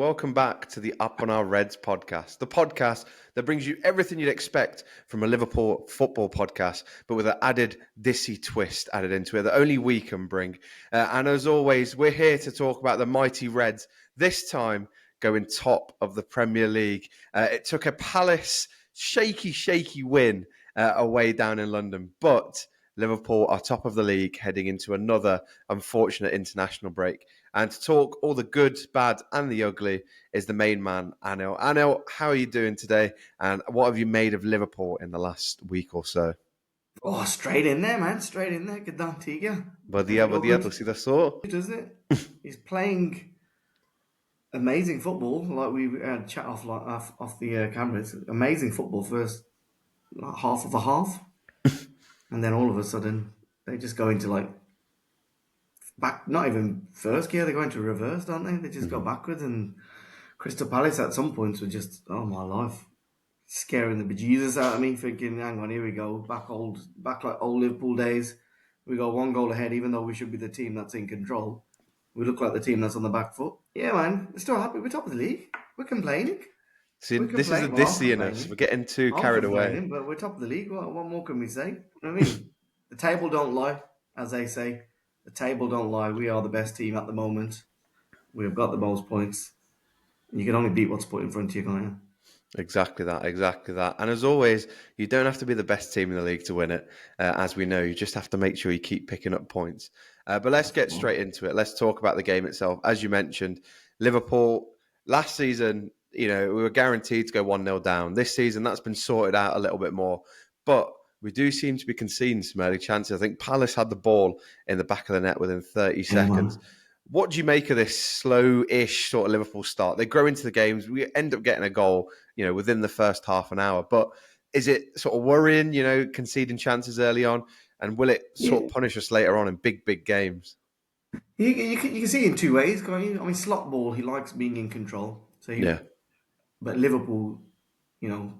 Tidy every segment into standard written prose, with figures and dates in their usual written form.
welcome back to the Up on Our Reds podcast, the podcast that brings you everything you'd expect from a Liverpool football podcast, but with an added desi twist added into it that only we can bring. And as always, we're here to talk about the mighty Reds, this time going top of the Premier League. It took a Palace shaky win away down in London, but Liverpool are top of the league heading into another unfortunate international break. And to talk all the good, bad, and the ugly is the main man, Anil. Anil, how are you doing today? And what have you made of Liverpool in the last week or so? Oh, straight in there, man. Straight in there. Good down Tiga. Badia, tu si da so. Doesn't it? He's playing amazing football. Like we had chat off the cameras. Amazing football first half of a half, and then all of a sudden they just go into like back. Not even first gear. They go into reverse, don't they? They just go backwards. And Crystal Palace at some points were just, oh my life, scaring the bejesus out of me, thinking, hang on, here we go, back like old Liverpool days. We got one goal ahead, even though we should be the team that's in control. We look like the team that's on the back foot. Yeah, man, we're still happy. We're top of the league. We're complaining. See, this is the dissy in us. We're getting too carried away. But we're top of the league. What more can we say? You know what I mean? The table don't lie, as they say. The table don't lie. We are the best team at the moment. We've got the most points. You can only beat what's put in front of you, can't you? Exactly that. And as always, you don't have to be the best team in the league to win it. As we know, you just have to make sure you keep picking up points. But let's get straight into it. Let's talk about the game itself. As you mentioned, Liverpool, last season, we were guaranteed to go 1-0 down. This season, that's been sorted out a little bit more. But we do seem to be conceding some early chances. I think Palace had the ball in the back of the net within 30 seconds. What do you make of this slow-ish sort of Liverpool start? They grow into the games. We end up getting a goal, within the first half an hour. But is it sort of worrying, conceding chances early on? And will it sort of punish us later on in big games? You can see it in two ways, can't you? I mean, slot ball, he likes being in control. But Liverpool,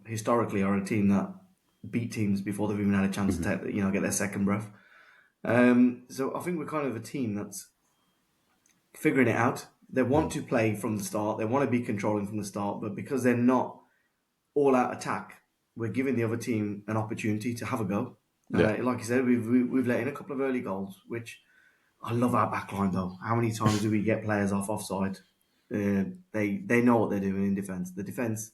historically are a team that beat teams before they've even had a chance to get their second breath. So I think we're kind of a team that's figuring it out. They want to play from the start. They want to be controlling from the start, but because they're not all-out attack, we're giving the other team an opportunity to have a go. Like you said, we've let in a couple of early goals, which I love our backline though. How many times do we get players offside? They know what they're doing in defence. The defence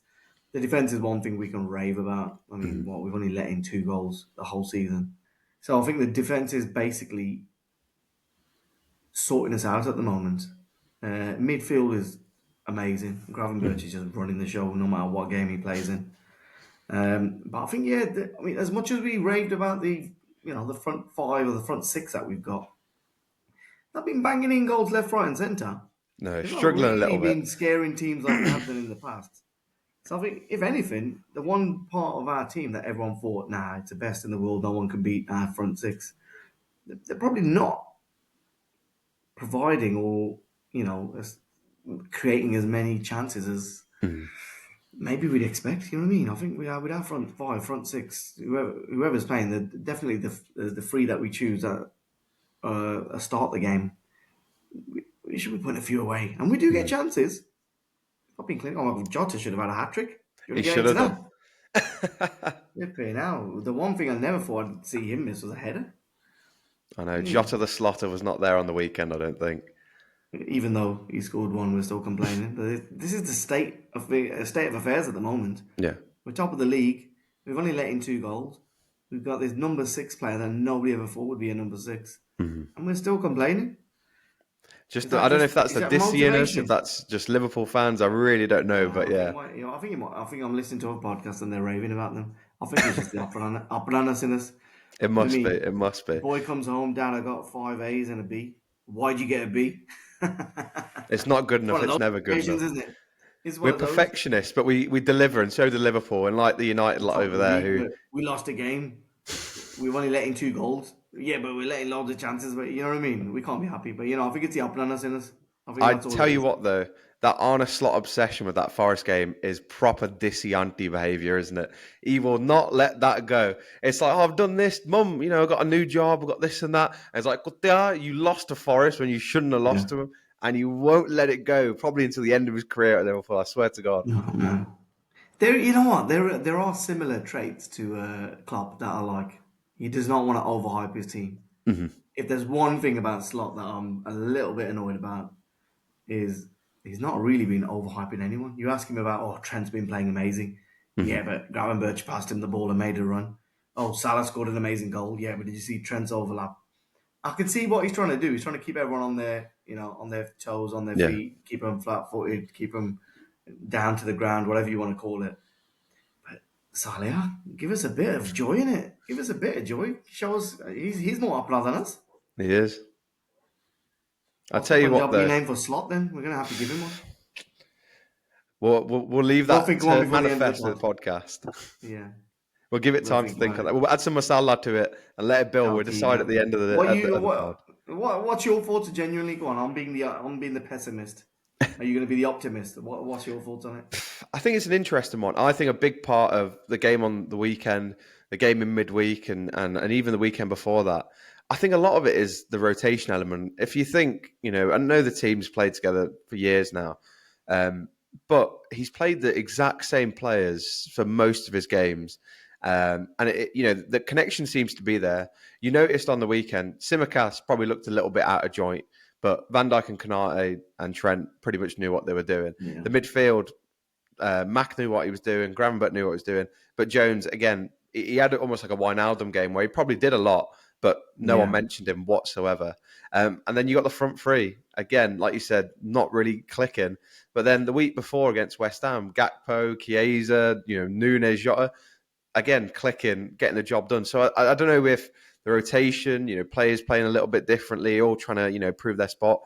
is one thing we can rave about. I mean, we've only let in 2 goals the whole season. So I think the defence is basically sorting us out at the moment. Midfield is amazing. Gravenberch is just running the show no matter what game he plays in. But I think, as much as we raved about the front 5 or the front 6 that we've got, they've been banging in goals left, right, and centre. No, struggling a little bit. Been scaring teams like we have done in the past. So I think, if anything, the one part of our team that everyone thought, it's the best in the world, no one can beat our front 6, they're probably not providing or, creating as many chances as maybe we'd expect. You know what I mean? I think we are with our front 5, front 6, whoever's playing, definitely the 3 that we choose at start the game. We should be putting a few away, and we do get chances. I've been clear. Jota should have had a hat trick. He should have done. Now, the one thing I never thought I'd see him miss was a header. I know Jota the Slotter was not there on the weekend, I don't think. Even though he scored one, we're still complaining. But this is the state of affairs at the moment. Yeah, we're top of the league. We've only let in 2 goals. We've got this number 6 player that nobody ever thought would be a number 6, and we're still complaining. I don't know if that's the dissonance, if that's just Liverpool fans. I really don't know, but yeah. I think I'm listening to a podcast and they're raving about them. I think it's just the operanas. It must be. Boy comes home, Dad, I got 5 A's and a B. Why'd you get a B? It's not good enough. It's never good enough. Isn't it? We're perfectionists, but we deliver, and so do Liverpool, and like the United lot over there. We lost a game. We've only let in 2 goals. Yeah, but we're letting loads of chances. But you know what I mean? We can't be happy. But I think it's the operanas in us. I tell you what, though, that Arne Slot obsession with that Forest game is proper dissy behaviour, isn't it? He will not let that go. It's like, I've done this, Mum, I've got a new job, I've got this and that. And it's like, you lost to Forest when you shouldn't have lost to them. and he won't let it go, probably until the end of his career at Liverpool. I swear to God. No. You know what? There are similar traits to Klopp that I like. He does not want to overhype his team. Mm-hmm. If there's one thing about Slot that I'm a little bit annoyed about, is he's not really been overhyping anyone. You ask him about, oh, Trent's been playing amazing. Mm-hmm. Yeah, but Gravenberch passed him the ball and made a run. Oh, Salah scored an amazing goal. Yeah, but did you see Trent's overlap? I can see what he's trying to do. He's trying to keep everyone on their, on their toes, on their Yeah. feet, keep them flat-footed, keep them down to the ground, whatever you want to call it. But Salah, give us a bit of joy in it. Give us a bit of joy. Show us he's more popular than us. He is. I'll What's tell the you what, Punjabi though. name for Slot? Then we're gonna have to give him one. We'll leave We'll that think of one to before the end of the manifest at pod. the podcast. Yeah, We'll give it we'll time to think think about on it. that. We'll add some masala to it and let it build. We'll Okay, decide yeah. at the end of What the pod. what's your thoughts? Genuinely, go on. I'm being the pessimist. Are you going to be the optimist? What's your thoughts on it? I think it's an interesting one. I think a big part of the game on the weekend, the game in midweek, and even the weekend before that, I think a lot of it is the rotation element. If you think, I know the team's played together for years now, but he's played the exact same players for most of his games. And the connection seems to be there. You noticed on the weekend, Tsimikas probably looked a little bit out of joint, but Van Dijk and Konate and Trent pretty much knew what they were doing. Yeah. The midfield, Mac knew what he was doing, Gravenberch knew what he was doing, but Jones, again, he had almost like a Wijnaldum game where he probably did a lot, but no one mentioned him whatsoever. And then you got the front three, again, like you said, not really clicking. But then the week before against West Ham, Gakpo, Chiesa, Nunes, Jota, again, clicking, getting the job done. So I don't know if the rotation, players playing a little bit differently, all trying to, prove their spot.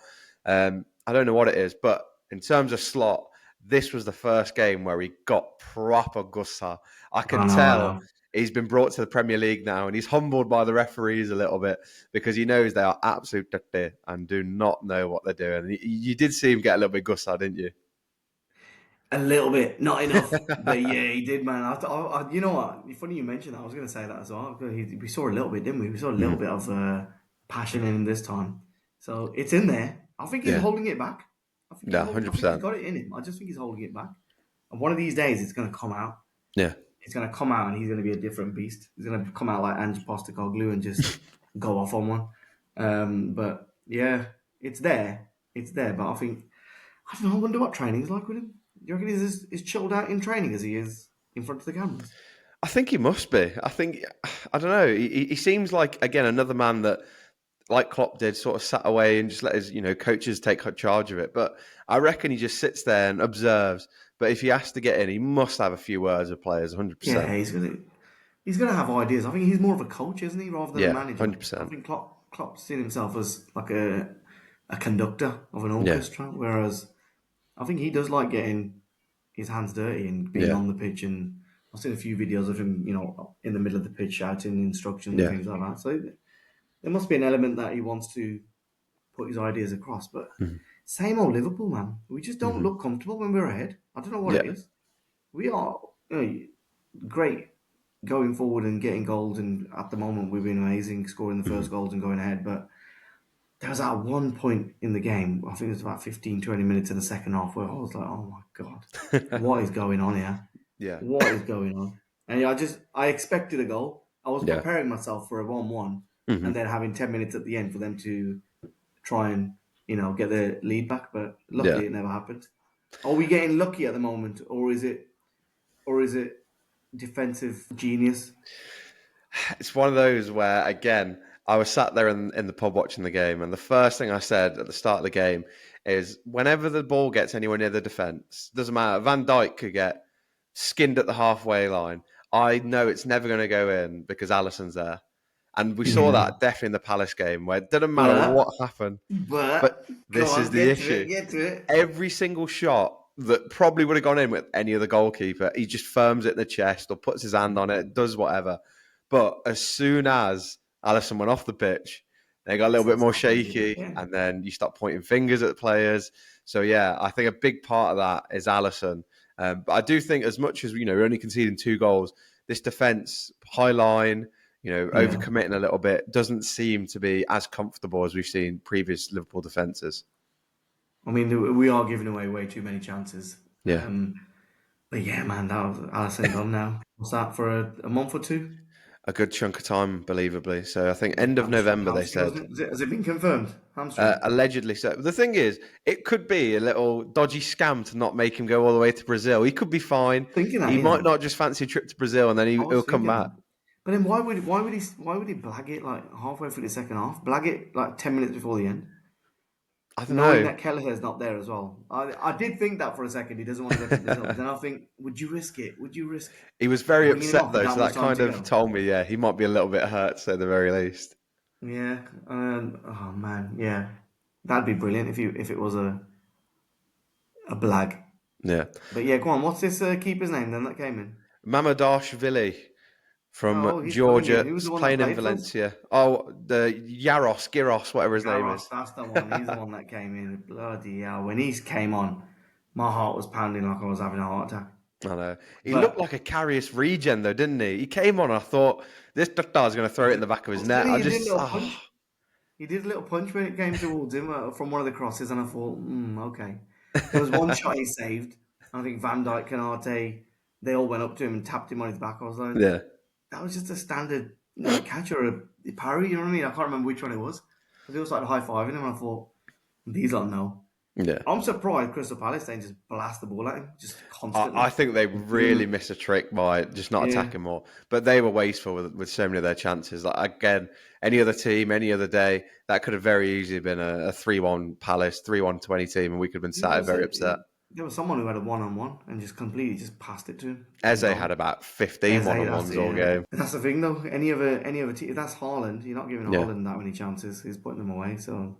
I don't know what it is, but in terms of Slot, this was the first game where he got proper gussa. I can tell he's been brought to the Premier League now, and he's humbled by the referees a little bit because he knows they are absolute dirty and do not know what they're doing. You did see him get a little bit gussa, didn't you? A little bit, not enough, but yeah, he did, man. You know what? Funny you mentioned that. I was going to say that as well. We saw a little bit, didn't we? We saw a little bit of passion in him this time, so it's in there. I think he's holding it back. I think 100%. he's got it in him. I just think he's holding it back. And one of these days, it's going to come out. Yeah, it's going to come out, and he's going to be a different beast. He's going to come out like Ange Postecoglou and just go off on one. But yeah, it's there. It's there. But I don't know. I wonder what training's like with him. Do you reckon he's as chilled out in training as he is in front of the cameras? I think he must be. I don't know. He seems like, again, another man that, like Klopp did, sort of sat away and just let his, coaches take charge of it. But I reckon he just sits there and observes. But if he has to get in, he must have a few words with players, 100%. Yeah, he's gonna have ideas. I think he's more of a coach, isn't he, rather than a manager? 100%. I think Klopp's seen himself as like a conductor of an orchestra, whereas I think he does like getting his hands dirty and being on the pitch. And I've seen a few videos of him, in the middle of the pitch shouting instructions and things like that. So there must be an element that he wants to put his ideas across. But same old Liverpool, man. We just don't look comfortable when we're ahead. I don't know what it is. We are great going forward and getting goals, and at the moment we've been amazing, scoring the first goals and going ahead. But there was that one point in the game, I think it was about 15, 20 minutes in the second half, where I was like, oh my God, what is going on here? Yeah. What is going on? And I expected a goal. I was preparing myself for a 1-1 and then having 10 minutes at the end for them to try and, get the lead back. But luckily it never happened. Are we getting lucky at the moment, or is it defensive genius? It's one of those where, again, I was sat there in the pub watching the game, and the first thing I said at the start of the game is, whenever the ball gets anywhere near the defence, doesn't matter, Van Dijk could get skinned at the halfway line. I know it's never going to go in because Alisson's there. And we saw that definitely in the Palace game, where it didn't matter what happened. But this is the issue. Get to it. Every single shot that probably would have gone in with any other goalkeeper, he just firms it in the chest or puts his hand on it, does whatever. But as soon as Alisson went off the pitch, they got a little bit more shaky, and then you start pointing fingers at the players. So, yeah, I think a big part of that is Alisson. But I do think, as much as, we're only conceding 2 goals, this defence, high line, overcommitting a little bit, doesn't seem to be as comfortable as we've seen previous Liverpool defences. I mean, we are giving away way too many chances. Yeah. But yeah, man, that was Alisson gone now. What's that for a month or two? A good chunk of time, believably. So I think end of November, they Hamstring, said. wasn't it? Has it been confirmed? Hamstring. Allegedly so. The thing is, it could be a little dodgy scam to not make him go all the way to Brazil. He could be fine. Thinking that, He you might know. not just fancy a trip to Brazil and then I he'll was come thinking back. that. But then why would he blag it like halfway through the second half? Blag it like 10 minutes before the end, I don't knowing know. that Kelleher's not there as well. I did think that for a second. He doesn't want to go to Brazil, but then I think, would you risk it? Would you risk He was very bringing him upset off with though, that so much that time kind to of go? told me, yeah, he might be a little bit hurt, so at the very least. Yeah. Oh man, yeah, that'd be brilliant if it was a blag. Yeah. But yeah, go on. What's this keeper's name then that came in? Mamadashvili Oh, from he's coming Georgia, in. Who's the one that playing in played for us? Valencia. Oh, the Giros, whatever his name Garros, is. that's the one. He's the one that came in. Bloody hell. When he came on, my heart was pounding like I was having a heart attack. I know. He looked But like a Carius regen, though, didn't he? He came on, I thought, this guy's going to throw it in the back of his net. he did a little punch. He did a little punch when it came towards him from one of the crosses, and I thought, okay. There was one shot he saved. I think Van Dijk, Canate, they all went up to him and tapped him on his back. I was like, Yeah. that was just a standard catch or a parry, you know what I mean? I can't remember which one it was. Because it was like high fiving him, and I thought, these don't know. Yeah. I'm surprised Crystal Palace didn't just blast the ball at him, just I constantly. think they really missed a trick by just not Yeah, attacking more. But they were wasteful with so many of their chances. Like again, any other team, any other day, that could have very easily been a 3-1 Palace, 3-1 20 team, and we could have been there sat here was very upset. someone who had a one-on-one and just completely just passed it to him and Eze had gone. about 15 Eze, that's one-on-ones it, all yeah. game. That's the thing though. Any other team, if that's Haaland, you're not giving Yeah. Haaland that many chances. He's putting them away. So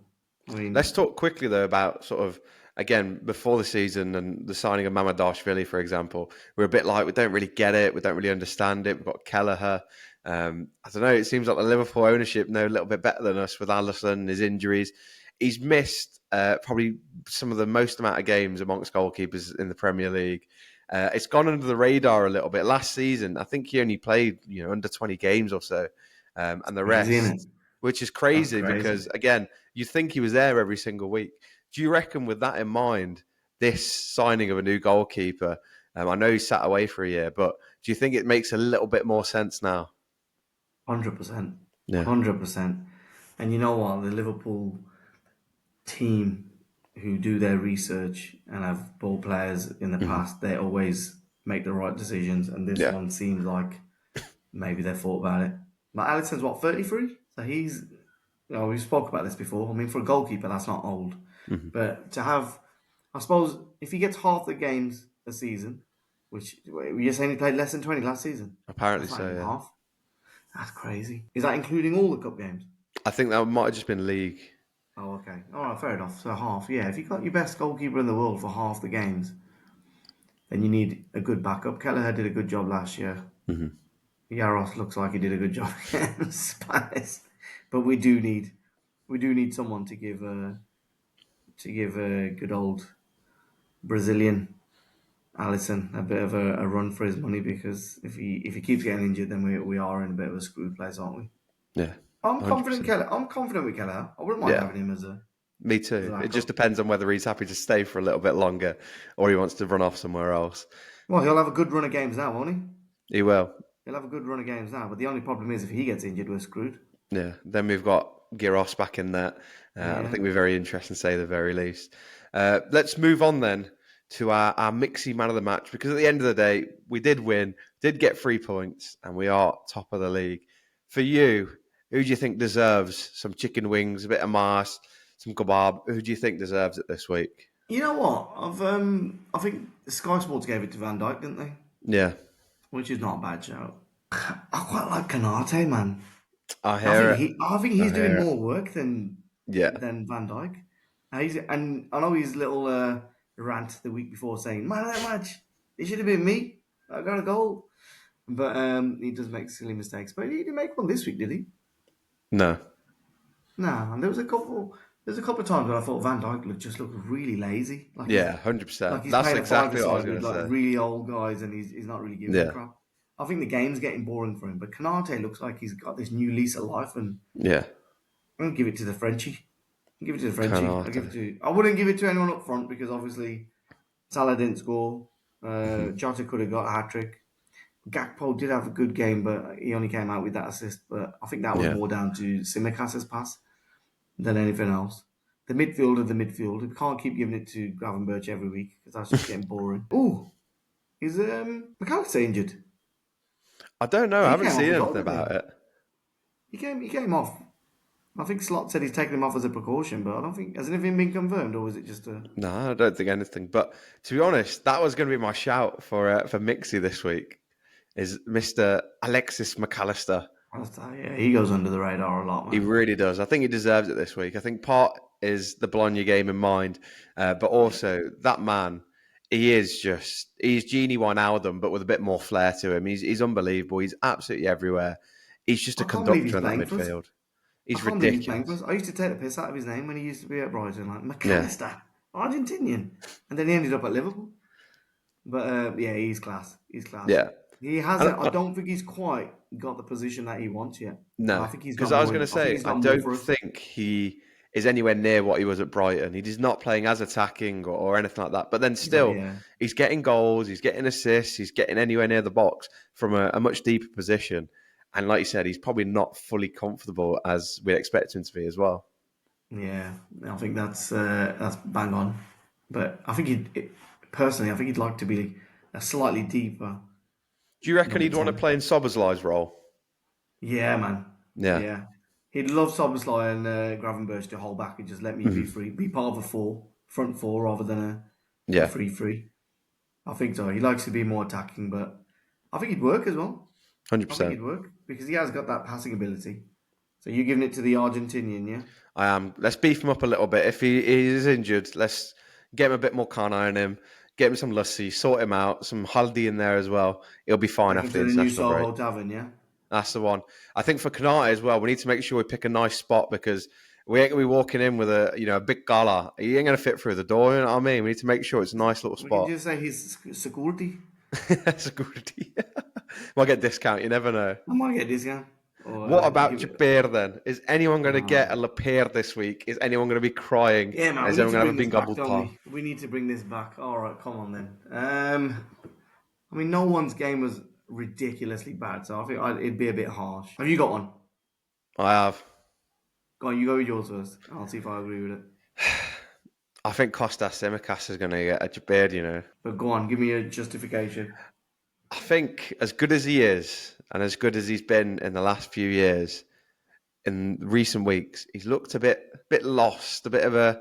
I Let's mean, talk quickly though about sort of again before the season and the signing of Mamadashvili, for example. We're a bit like we don't really get it, we don't really understand it. We've got Kelleher. I don't know. It seems like the Liverpool ownership know a little bit better than us with Alisson and his injuries. He's missed probably some of the most amount of games amongst goalkeepers in the Premier League. It's gone under the radar a little bit. Last season, I think he only played under 20 games or so, and the crazy, isn't it? rest, which is That's crazy crazy. because again, you think he was there every single week. Do you reckon, with that in mind, this signing of a new goalkeeper? I know he sat away for a year, but do you think it makes a little bit more sense now? 100%, Yeah. 100%. And you know what? The Liverpool team who do their research and have ball players in the Hmm. past, they always make the right decisions. And this Yeah. one seems like maybe they thought about it. Like Alisson's what, 33? So he's, we spoke about this before. I mean, for a goalkeeper, that's not old. Hmm. But to have, I suppose, if he gets half the games a season, which you're saying he played less than 20 last season, Apparently that's not so, even yeah. half. That's crazy. Is that including all the cup games? I think that might have just been league. Oh, okay. All right, fair enough. So half, yeah. If you got your best goalkeeper in the world for half the games, then you need a good backup. Kelleher did a good job last year. Hmm. Yaros looks like he did a good job against Palace, but we do need someone to give a good old Brazilian Alisson a bit of a run for his money, because if he keeps getting injured, then we are in a bit of a screwed place, aren't we? Yeah. I'm confident 100%. Keller. I'm confident with Keller. I wouldn't mind Yeah. having him Me as a too. It just backup. depends on whether he's happy to stay for a little bit longer or he wants to run off somewhere else. Well, he'll have a good run of games now, won't he? He will. He'll have a good run of games now, but the only problem is if he gets injured, we're screwed. Yeah. Then we've got Giros back in there. And I Yeah. think we're very interesting to say the very least. Let's move on then to our mixy man of the match, because at the end of the day, we did win, did get 3 points, and we are top of the league. For you, who do you think deserves some chicken wings, a bit of mas, some kebab? Who do you think deserves it this week? You know what? I think Sky Sports gave it to Van Dijk, didn't they? Yeah. Which is not a bad shout. I quite like Canate, man. I I hear think it. he's I doing hear it. more work than Yeah. than Van Dijk. And I know his little rant the week before saying, "Man of that match, it should have been me. I got a goal." But he does make silly mistakes. But he didn't make one this week, did he? No. Nah. And there was a couple of times where I thought Van Dijk just looked really lazy. Yeah, Like 100%. he's That's playing a exactly what I was five-a-side going with to like say. really old guys, and he's not really giving a Yeah. crap. I think the game's getting boring for him. But Canate looks like he's got this new lease of life, and Yeah. I'm gonna give it to the Frenchie. Give it to the Frenchie. Canata. I wouldn't give it to anyone up front because obviously Salah didn't score. Mhm. Jota could have got a hat trick. Gakpo did have a good game, but he only came out with that assist. But I think that was Yeah. more down to Simicas's pass than anything else. The midfield. We can't keep giving it to Gravenberch every week because that's just getting boring. Oh, is McAllister injured? I don't know. I He haven't came off seen as well, anything didn't about he? it. He came off. I think Slot said he's taken him off as a precaution, but I don't think has anything been confirmed, or was it just a? No, I don't think anything. But to be honest, that was going to be my shout for Mixie this week. Is Mr. Alexis McAllister. Yeah, he goes under the radar a lot, He man. really does. I think he deserves it this week. I think part is the Bologna game in mind, but also that man, he's Genie Wijnaldum, but with a bit more flair to him. He's unbelievable. He's absolutely everywhere. He's just a I can't believe he's conductor in that playing for us. midfield. I He's can't believe he's playing for ridiculous. us. I used to take the piss out of his name when he used to be at Brighton, like Yeah, McAllister, Argentinian, and then he ended up at Liverpool. But yeah, he's class. He's class. yeah. He And hasn't. I don't think he's quite got the position that he wants yet. But no, I think he's got because I was more. going to I think say, he's I got more don't for us. think he is anywhere near what he was at Brighton. He's not playing as attacking or anything like that. But then But still, yeah, he's getting goals, he's getting assists, he's getting anywhere near the box from a much deeper position. And like you said, he's probably not fully comfortable as we expect him to be as well. yeah. I think that's bang on. But I think personally, I think he'd like to be a slightly deeper Do you reckon number he'd want to 10. play in Soboslai's role? Yeah, man. Yeah, Yeah. He'd love Soboslai and Gravenberch to hold back and just let me be Mhm. free, be part of a front four rather than a Yeah, 3-3. I think so. He likes to be more attacking, but I think he'd work as well. I think 100%. he'd work because he has got that passing ability. So you're giving it to the Argentinian, yeah? I am. Let's beef him up a little bit. If he is injured, let's get him a bit more Kana on him, get him some lussie, sort him out, some Haldi in there as well. He'll be fine Take him after to the the new international break. Soho Tavern, yeah? That's the one. I think for Kanate as well, we need to make sure we pick a nice spot because we ain't gonna be walking in with a big gala. He ain't gonna fit through the door. You know what I mean? We need to make sure it's a nice little We can spot. just say he's security. That's a good idea. Might get discount. You never know. I might get this guy. Or What about give it. Jabir then? Is anyone going to get a Uh, Lapierre this week? Is anyone going to be crying? yeah, man, we Is need anyone to going to have bring a this been back, gobbled don't par? we? We need to bring this back. All right, come on then. I mean, no one's game was ridiculously bad, so I think it'd be a bit harsh. Have you got one? I have. Go on, you go with yours first. I'll see if I agree with it. I think Kostas Tsimikas is going to get a Jabir, you know. But go on, give me a justification. I think as good as he is and as good as he's been in the last few years, in recent weeks, he's looked a bit lost, a bit of a.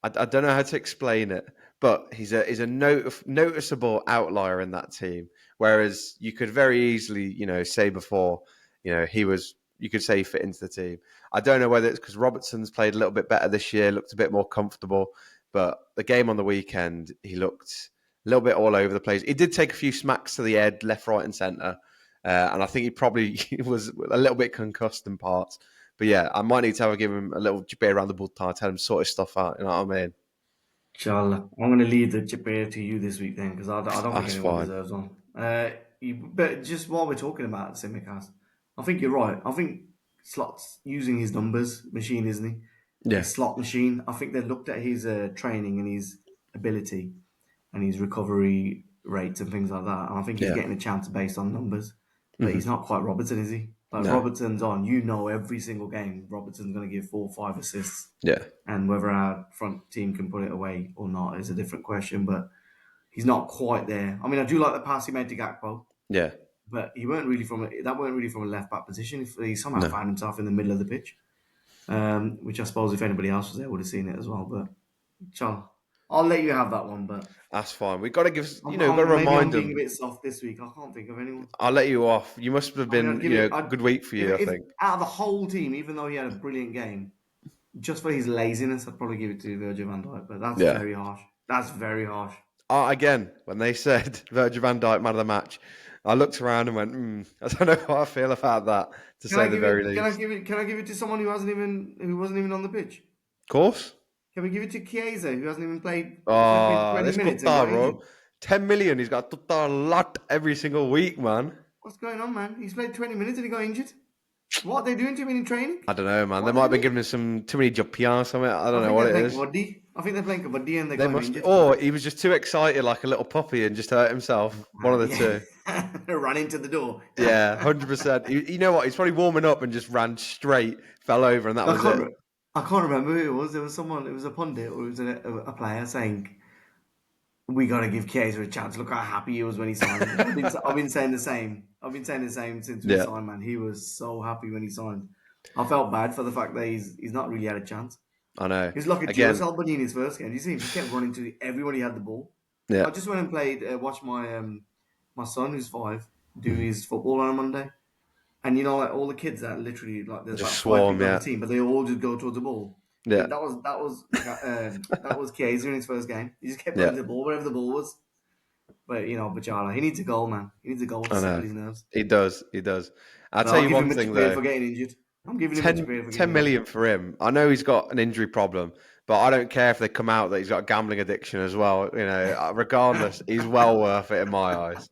I don't know how to explain it, but he's a noticeable outlier in that team. Whereas you could very easily, say before, you could say he fit into the team. I don't know whether it's because Robertson's played a little bit better this year, looked a bit more comfortable, but the game on the weekend, he looked a little bit all over the place. He did take a few smacks to the head, left, right, and centre. And I think he probably was a little bit concussed in parts. But yeah, I might need to give him a little jibber around the bulltime, tell him to sort his stuff out. You know what I mean? Inshallah. I'm going to leave the chipper to you this week then, because I don't think That's anyone fine. deserves one. But just while we're talking about Simicast, I think you're right. I think Slot's using his numbers machine, isn't he? Yeah. His slot machine. I think they looked at his training and his ability and his recovery rates and things like that. And I think he's Yeah. getting a chance based on numbers. But he's Hmm. not quite Robertson, is he? Like No. Robertson's on, every single game Robertson's going to give 4 or 5 assists. Yeah. And whether our front team can put it away or not is a different question. But he's not quite there. I mean, I do like the pass he made to Gakpo, Yeah. but he weren't really that weren't really from a left back position. He somehow No. found himself in the middle of the pitch, which I suppose if anybody else was there would have seen it as well. But Charles, I'll let you have that one. But That's fine. We've got to give, got to maybe I'm remind being a them. bit soft this week. I can't think of anyone. I'll let you off. You must have I mean, been, I'd give it. good week for you, I If think. out of the whole team, even though he had a brilliant game, just for his laziness, I'd probably give it to Virgil van Dijk. But that's Yeah. very harsh. That's very harsh. Again, when they said Virgil van Dijk man of the match, I looked around and went, I don't know how I feel about that, to Can I say the give very it? Can I least. give it? Can I give it to someone who wasn't even on the pitch? Of course. Can we give it to Chiesa, who hasn't even played flipping Oh, 20 this minutes and Tutar, got injured? bro. 10 million. He's got Tutar a lot every single week, man. What's going on, man? He's played 20 minutes and he got injured. What are they doing to him in training? I don't know, man. What They are might they have been doing? giving him too many jumpies or something. I I don't know think what they're it playing is. kabaddi. I think they're playing kabaddi and they They got him must be. injured. Or he was just too excited like a little puppy and just hurt himself. One of the Yeah. two. Ran into the door. Yeah, 100%. You know what? He's probably warming up and just ran straight, fell over, and that I was can't. it. I can't remember who it was. There was someone. It was a pundit or it was a player saying, "We got to give Chiesa a chance. Look how happy he was when he signed." And I've been saying the same. I've been saying the same since we Yeah, signed. Man, he was so happy when he signed. I felt bad for the fact that he's not really had a chance. I know. He was like a Again, Duracell bunny in his first game. You see him? He kept running to everybody had the ball. yeah. I just went and played. Watched my son who's 5 do Mhm. his football on a Monday. And you know, like all the kids that literally like there's Just about 5 swarm, people on the yeah. team, but they all just go towards the ball. Yeah, That was Chiesa in his first game. He just kept yeah. running to the ball wherever the ball was. But you know, Bachala, he needs a goal, man. He needs a goal to I settle know. his nerves. He does. He does. I'll But tell I'll you give one him much thing, credit though. for getting injured. I'm giving him much 10, credit for 10 getting injured. million for him. I know he's got an injury problem, but I don't care if they come out that he's got a gambling addiction as well. Regardless, he's well worth it in my eyes.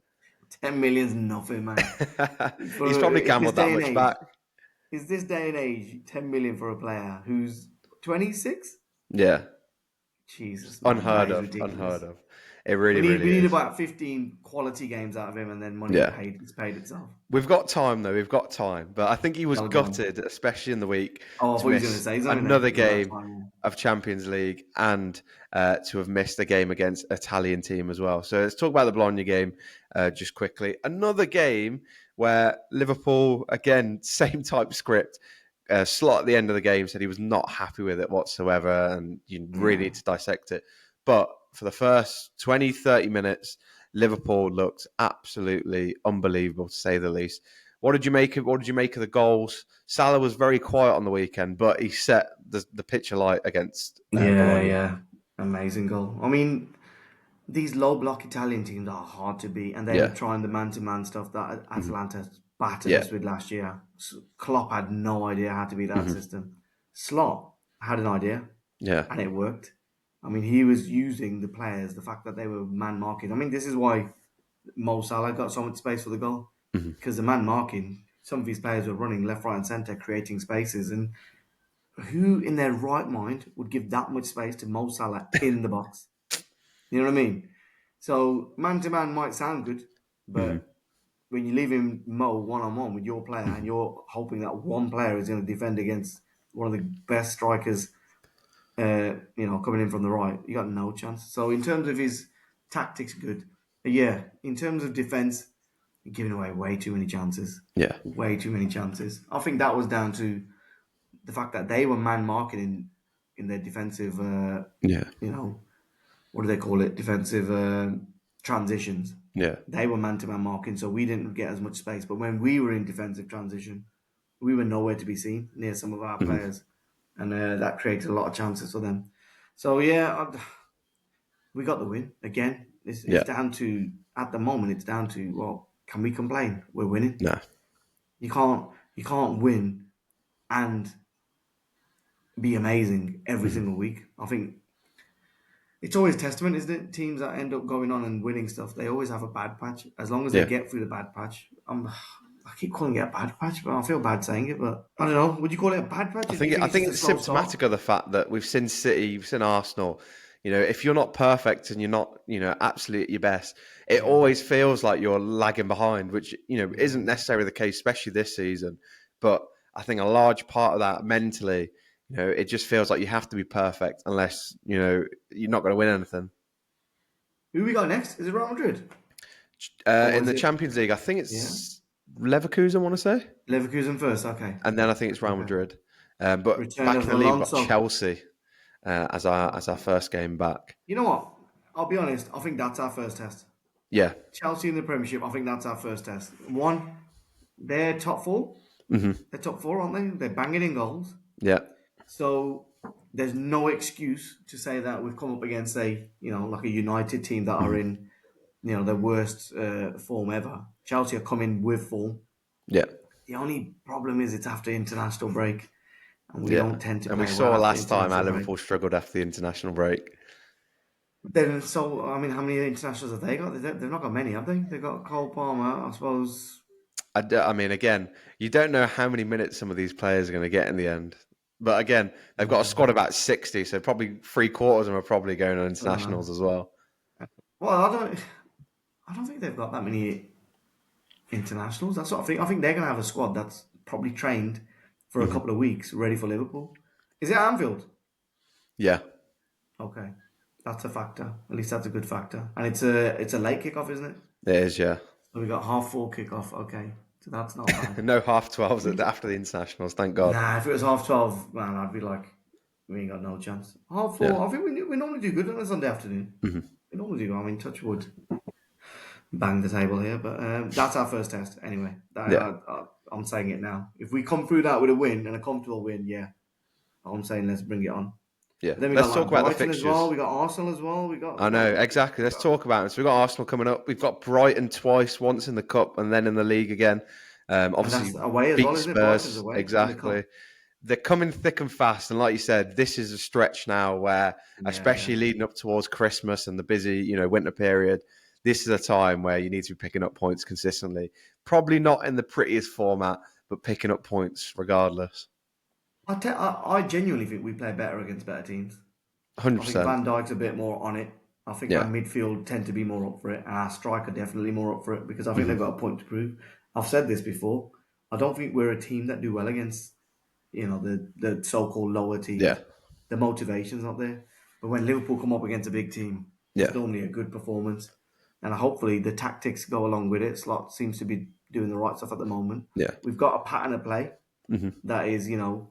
10 million's nothing, man. He's For probably in this gambled that day and much back. age, is this day and age 10 million for a player who's 26? Yeah, Jesus, man, that unheard is of. Unheard ridiculous. of. It really, We really need is. about 15 quality games out of him, and then money Yeah. paid. It's paid itself. We've got time, though. We've got time. But I think he was Go on. gutted, especially in the week, Oh, I to thought you was going to miss say he's only another he's got game time. of Champions League and to have missed a game against Italian team as well. So let's talk about the Bologna game just quickly. Another game where Liverpool, again, same type script. Slot at the end of the game said he was not happy with it whatsoever, and you really Yeah, need to dissect it. But for the first 20, 30 minutes, Liverpool looked absolutely unbelievable, to say the least. What did you make of the goals? Salah was very quiet on the weekend, but he set the pitch alight against yeah, Bologna. yeah. Amazing goal. I mean, these low block Italian teams are hard to beat, and then Yeah. trying the man to man stuff that Mhm. Atalanta battered Yeah. us with last year. Klopp had no idea how to beat that Mhm. system. Slot had an idea, Yeah. and it worked. I mean, he was using the players, the fact that they were man marking. I mean, this is why Mo Salah got so much space for the goal Mhm. because the man marking, some of these players were running left, right, and centre, creating spaces. And who in their right mind would give that much space to Mo Salah in the box? You know what I mean? So man to man might sound good, Mhm. but when you leave him Mo one on one with your player and Mhm. you're hoping that one player is going to defend against one of the best strikers, coming in from the right, you got no chance. So in terms of his tactics, good. But yeah, in terms of defense, you're giving away way too many chances. Yeah. Way too many chances. I think that was down to the fact that they were man marking in their defensive, Yeah. what do they call it? Defensive transitions. Yeah. They were man to man marking, so we didn't get as much space. But when we were in defensive transition, we were nowhere to be seen near some of our Mhm. players, and that created a lot of chances for them. So yeah, we got the win again. It's Yeah. down to at the moment. It's down to well, can we complain? We're winning. Nah. You can't win and be amazing every Mhm. single week. I think it's always testament, isn't it? Teams that end up going on and winning stuff, they always have a bad patch. As long as they Yeah. get through the bad patch, I keep calling it a bad patch, but I feel bad saying it. But I don't know. Would you call it a bad patch, I or do you think think I it's just think a it's slow start? symptomatic of the fact that we've seen City, we've seen Arsenal. If you're not perfect and you're not, absolutely at your best, it Yeah, always feels like you're lagging behind, which isn't yeah. necessarily the case, especially this season. But I think a large part of that mentally, it just feels like you have to be perfect unless you're not going to win anything. Who we got next? Is it Real Madrid or In is the it? Champions League, I think Yeah, it's Leverkusen, I want to say, Leverkusen first. Okay, and then I think it's Real okay. Madrid. But Return back in of the league, we've got Alonso. Chelsea as our first game back. You know what? I'll be honest. I think that's our first test. Yeah. Chelsea in the Premiership. I think that's our first test. One, they're top four. Hmm. They're top four, aren't they? They're banging in goals. Yeah. So there's no excuse to say that we've come up against like a United team that are Hmm. in, their worst form ever. Chelsea are coming with form. Yeah. The only problem is it's after international break, and we Yeah. don't tend to And we play well saw after last time how international break. Liverpool struggled after the international break. Then, so I mean, how many internationals have they got? They've not got many, have they? They've got Cole Palmer, I suppose. I mean, again, you don't know how many minutes some of these players are going to get in the end. But again, they've got a squad of about 60, so probably three-quarters of them are probably going on internationals as well. Well, I don't think they've got that many internationals. That's what I think. I think they're going to have a squad that's probably trained for a couple of weeks, ready for Liverpool. Is it Anfield? Yeah, Okay, that's a factor. At least that's a good factor. And it's a late kickoff, isn't it? it is, yeah. So we got 4:30 kickoff. Okay, so that's not bad. No half-12s after the internationals, thank God. Nah, if it was 12:30, man, I'd be like, we ain't got no chance. Yeah. 4:30. I think we normally do good on a Sunday afternoon. We normally do. I mean, touch wood, bang the table here, but that's our first test anyway. Yeah. I'm saying it now. If we come through that with a win and a comfortable win, yeah, I'm saying let's bring it on. Yeah. But then we Let's got talk like about the Brighton as fixtures. well. We got Arsenal as well. I know, exactly. Let's talk about it. So we've got Arsenal coming up. We've got Brighton twice, once in the Cup and then in the league again. Obviously, that's away as beat well, isn't it? Brighton's Spurs. away in the Exactly. cup. They're coming thick and fast. And like you said, this is a stretch now where, especially leading up towards Christmas and the busy, winter period, this is a time where you need to be picking up points consistently. Probably not in the prettiest format, but picking up points regardless. I genuinely think we play better against better teams. I think 100%. Van Dijk's a bit more on it. I think our Yeah. midfield tend to be more up for it, and our striker definitely more up for it because I think they've got a point to prove. I've said this before. I don't think we're a team that do well against, the so-called lower teams. Yeah. The motivation's not there. But when Liverpool come up against a big team, it's Yeah. normally a good performance, and hopefully the tactics go along with it. Slot seems to be doing the right stuff at the moment. Yeah. We've got a pattern of play that is, you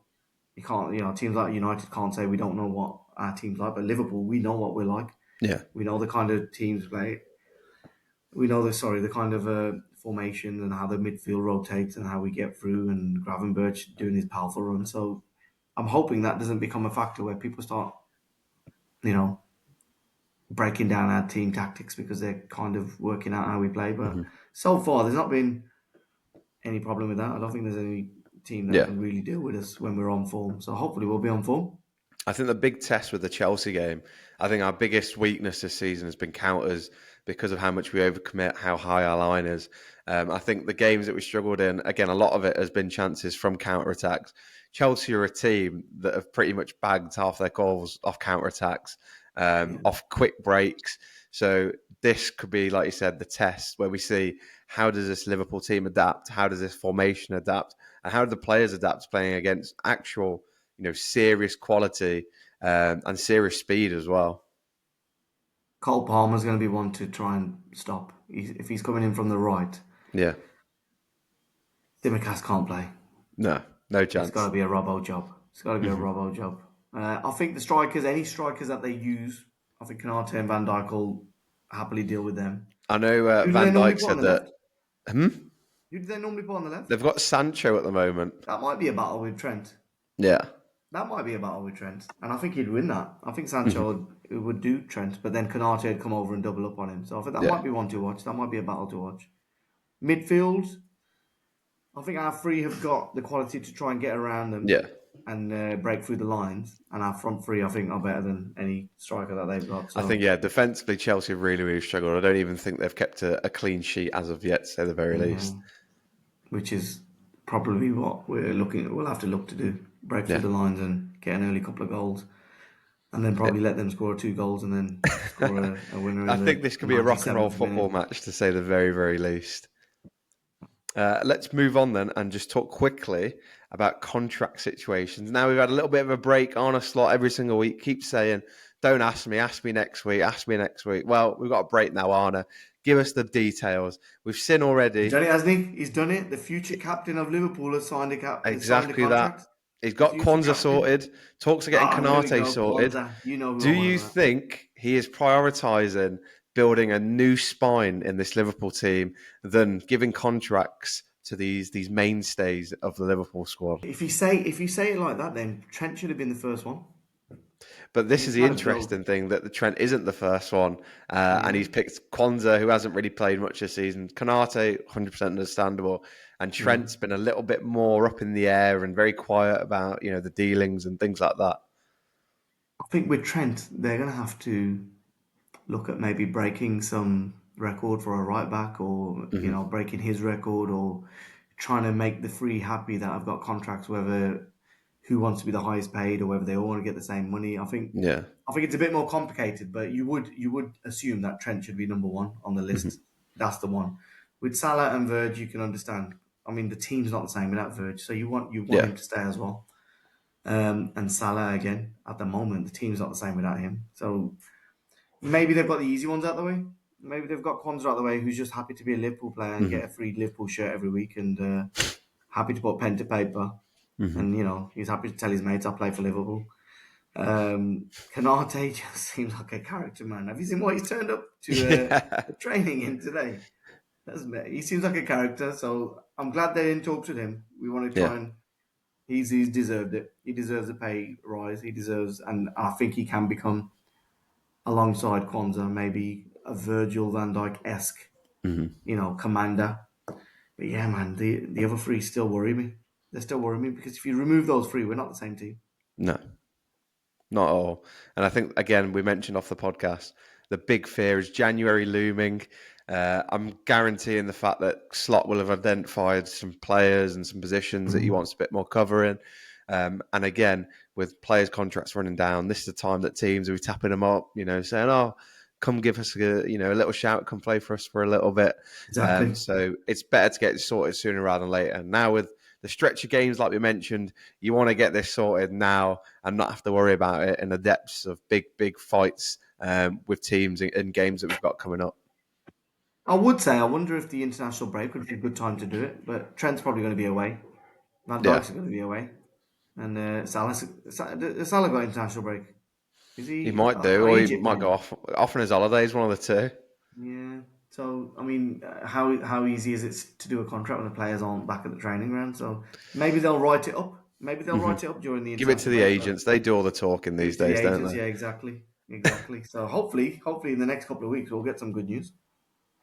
can't, teams like United can't say we don't know what our team's like, but Liverpool, we know what we're like. Yeah. We know the kind of teams play. We know the kind of formation and how the midfield rotates and how we get through. And Gravenberch doing his powerful run. So I'm hoping that doesn't become a factor where people start, breaking down our team tactics because they're kind of working out how we play. But so far, there's not been any problem with that. I don't think there's any team that can really deal with us when we're on form. So hopefully we'll be on form. I think the big test with the Chelsea game, I think our biggest weakness this season has been counters because of how much we overcommit, how high our line is. I think the games that we struggled in, again, a lot of it has been chances from counter-attacks. Chelsea are a team that have pretty much bagged half their goals off counter-attacks, off quick breaks. So this could be, like you said, the test where we see how does this Liverpool team adapt? How does this formation adapt? And how do the players adapt to playing against actual, serious quality and serious speed as well? Cole Palmer's going to be one to try and stop. If he's coming in from the right, Yeah. Simicast can't play. No chance. It's got to be a Robbo job. I think the strikers, any strikers that they use, I think Konate and Van Dijk will happily deal with them. I know Van Dijk said that. Who do they normally put on the left? They've got Sancho at the moment. That might be a battle with Trent. Yeah. That might be a battle with Trent. And I think he'd win that. I think Sancho would do Trent, but then Konate would come over and double up on him. So I think that might be one to watch. That might be a battle to watch. Midfield, I think our three have got the quality to try and get around them and break through the lines. And our front three, I think, are better than any striker that they've got. So. I think, defensively, Chelsea have really, really struggled. I don't even think they've kept a clean sheet as of yet, to say the very least. Which is probably what we'll have to look to do. Break through the lines and get an early couple of goals. And then probably let them score 2 goals and then score a winner. I think this could be a rock and roll football match, to say the very, very least. Let's move on then and just talk quickly about contract situations. Now we've had a little bit of a break on a slot every single week. Keep saying, don't ask me next week, ask me next week. Well, we've got a break now, Arna. Give us the details. We've seen already. He's done it, hasn't he? He's done it. The future captain of Liverpool has signed a contract. Exactly that. He's got Kwanzaa sorted. Talks are getting Konate sorted. Do you think he is prioritising building a new spine in this Liverpool team than giving contracts to these mainstays of the Liverpool squad? If you say it like that, then Trent should have been the first one. But this is the interesting thing, that the Trent isn't the first one, and he's picked Kwanzaa, who hasn't really played much this season. Konate, 100% understandable, and Trent's been a little bit more up in the air and very quiet about the dealings and things like that. I think with Trent, they're going to have to look at maybe breaking some record for a right back, or Hmm. breaking his record, or trying to make the three happy that have got contracts, whether who wants to be the highest paid or whether they all want to get the same money. Yeah. I think it's a bit more complicated, but you would assume that Trent should be number one on the Hmm. list. That's the one. With Salah and Verge, you can understand. I mean, the team's not the same without Verge, so you want Yeah. him to stay as well. And Salah again, at the moment, the team's not the same without him. So maybe they've got the easy ones out the way. Maybe they've got Kwanzaa out the way, who's just happy to be a Liverpool player and Hmm. get a free Liverpool shirt every week, and happy to put pen to paper. Hmm. And he's happy to tell his mates I play for Liverpool. Kanate just seems like a character, man. Have you seen what he's turned up to Yeah. the training in today? He seems like a character, so I'm glad they're in talks with him. We want to Yeah. try and he's deserved it. He deserves a pay rise. He deserves, and I think he can become alongside Kwanzaa maybe a Virgil van Dijk esque, Hmm. commander. But yeah, man, the other three still worry me. They still worry me because if you remove those three, we're not the same team. No. Not at all. And I think, again, we mentioned off the podcast, the big fear is January looming. I'm guaranteeing the fact that Slot will have identified some players and some positions that he wants a bit more covering. And again, with players' contracts running down, this is the time that teams will be tapping them up, saying, "Oh, come give us a little shout, come play for us for a little bit." Exactly. So it's better to get it sorted sooner rather than later. Now with the stretch of games, like we mentioned, you want to get this sorted now and not have to worry about it in the depths of big fights with teams in games that we've got coming up. I would say I wonder if the international break would be a good time to do it, but Trent's probably going to be away. Van Yeah, Dijk's going to be away, and Salah got international break. Is he he? might do, Or or he Egypt might playing? go off on his holidays, one of the two. Yeah. So I mean, how easy is it to do a contract when the players aren't back at the training ground? So maybe they'll write it up. Maybe they'll Hmm. write it up during the Give it to international the break. But agents; they do all the talking give these it to the days, don't agents. they? Yeah, exactly. So hopefully in the next couple of weeks we'll get some good news.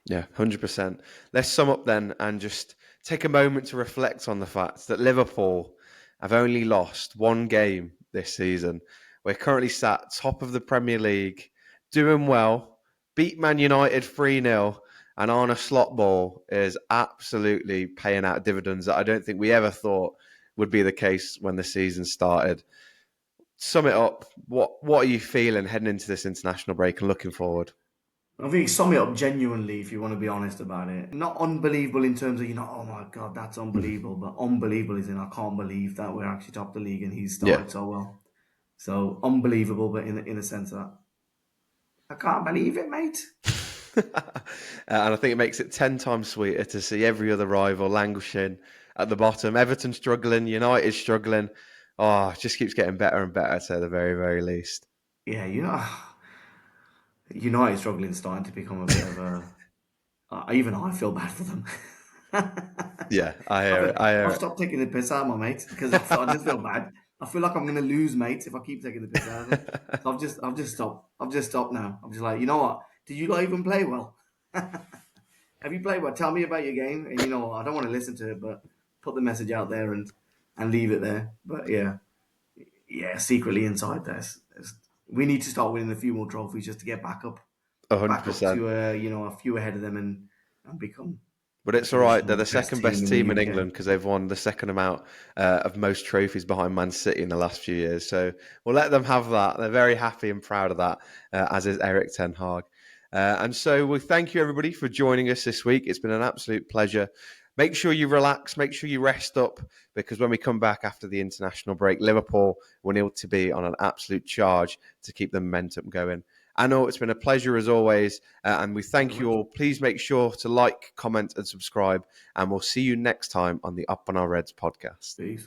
Yeah, 100%. Let's sum up then and just take a moment to reflect on the fact that Liverpool have only lost one game this season. We're currently sat top of the Premier League, doing well, beat Man United 3-0, and Arne Slot ball is absolutely paying out dividends that I don't think we ever thought would be the case when the season started. Sum it up. What are you feeling heading into this international break and looking forward? I think sum it up genuinely if you want to be honest about it. Not unbelievable in terms of, oh my God, that's Mhm. unbelievable, but unbelievable is in I can't believe that we're actually top of the league and he's Yeah. started so well. So unbelievable, but in a sense that I can't believe it, mate. And I think it makes it 10 times sweeter to see every other rival languishing at the bottom. Everton struggling, United struggling. Oh, it just keeps getting better and better to the very, very least. Yeah, United struggling starting to become a bit of a. Even I feel bad for them. Yeah, I hear it. I I've hear stopped taking the piss out of my mates because I just feel bad. I feel like I'm going to lose mates if I keep taking the piss out of them. it. So I've just stopped. I've just stopped now. I'm just like, you know what? Did you not even play well? Have you played well? Tell me about your game. And you know what? I don't want to listen to it, but put the message out there and leave it there. But yeah, secretly inside we need to start winning a few more trophies just to get back up 100%. to a few ahead of them and become But the it's all right. They're traditional the best second team best in the team in UK. England because they've won the second amount of most trophies behind Man City in the last few years. So we'll let them have that. They're very happy and proud of that, as is Eric Ten Hag. And so we thank you, everybody, for joining us this week. It's been an absolute pleasure. Make sure you relax. Make sure you rest up because when we come back after the international break, Liverpool will need to be on an absolute charge to keep the momentum going. I know it's been a pleasure as always, and we Thank you thank very you much. all. Please make sure to like, comment, and subscribe, and we'll see you next time on the Up on Our Reds podcast. Peace.